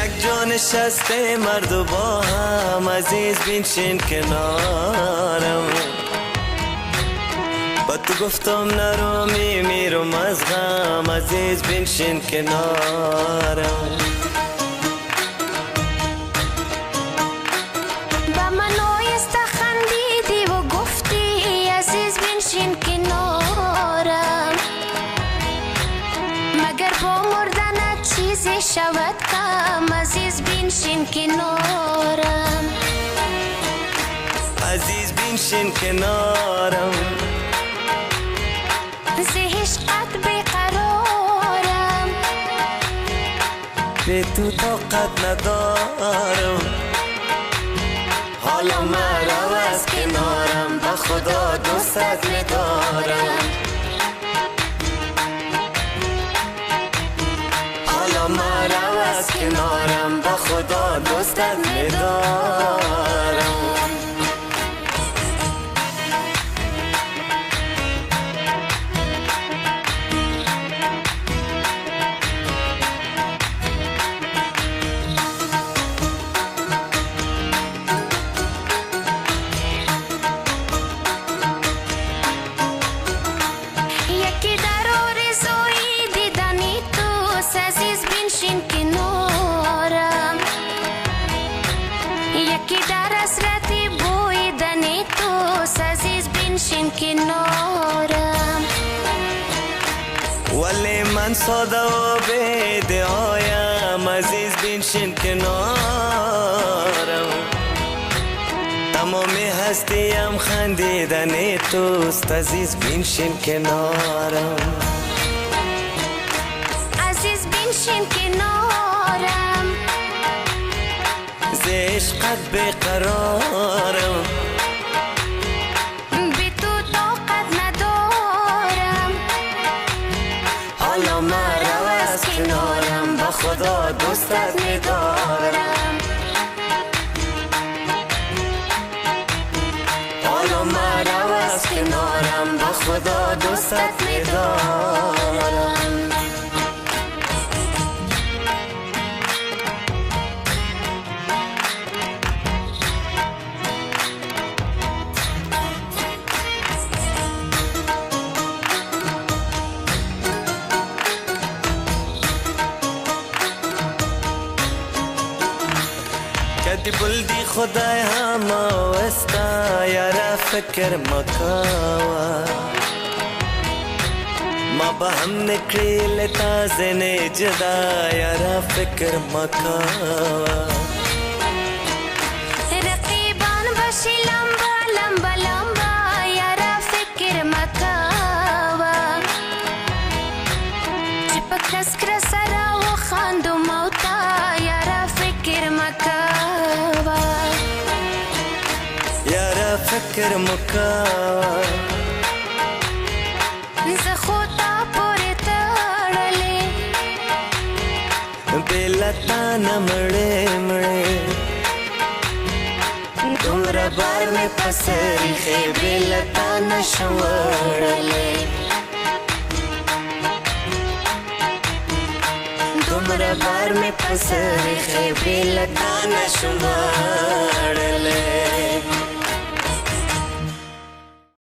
یک جا نشسته مرد و با هم، عزیز بنشین کنارم. با تو گفتم نرو میمیرم از غم، عزیز بنشین کنارم. با من آیسته خندیدی و گفتی عزیز بنشین کنارم. مگر با مردن چیزی شود کم، عزیز بنشین کنارم. عزیز بنشین کنارم. ز عشقت بیقرارم، به تو طاقت ندارم. حالا مرا از کنارم، با خدا دوستت می‌دارم. حالا مرا از کنارم، با خدا دوستت می‌دارم. یکی در آرزوی دیدنی توست، عزیز بنشین کنارم. یکی در حسرت بویدنی توست، عزیز بنشین کنارم. ولی من ساده و بی‌دعایم، عزیز بنشین کنارم. تمام هستیم خندیدن توست، عزیز بنشین کنارم. عزیز بنشین کنارم. ز عشقت بیقرارم. بی تو طاقت ندارم. حالا مرا از کنارم، با خدا دوستت می‌دارم. حالا مرا از کنارم، با خدا دوستت می‌دارم. کدی بلدی خدای هم وستا، یارا فکر مکاوا. ما با هم نکلی لتا زن جدا، یارا فکر مکاوا. رقیبان باشی لمبا لمبا لمبا، یارا فکر مکاوا. چی پا کس کر سرا و خاندو موتا، یارا فکر مکاوا. یارا فکر مکاوا. ز خدا پوری تړلې، بیلتا نمڑے مڑے. دومره بار می پسری خی بیلتا نشوڑلے. دومره بار می پسری خی بیلتا نشوڑلے.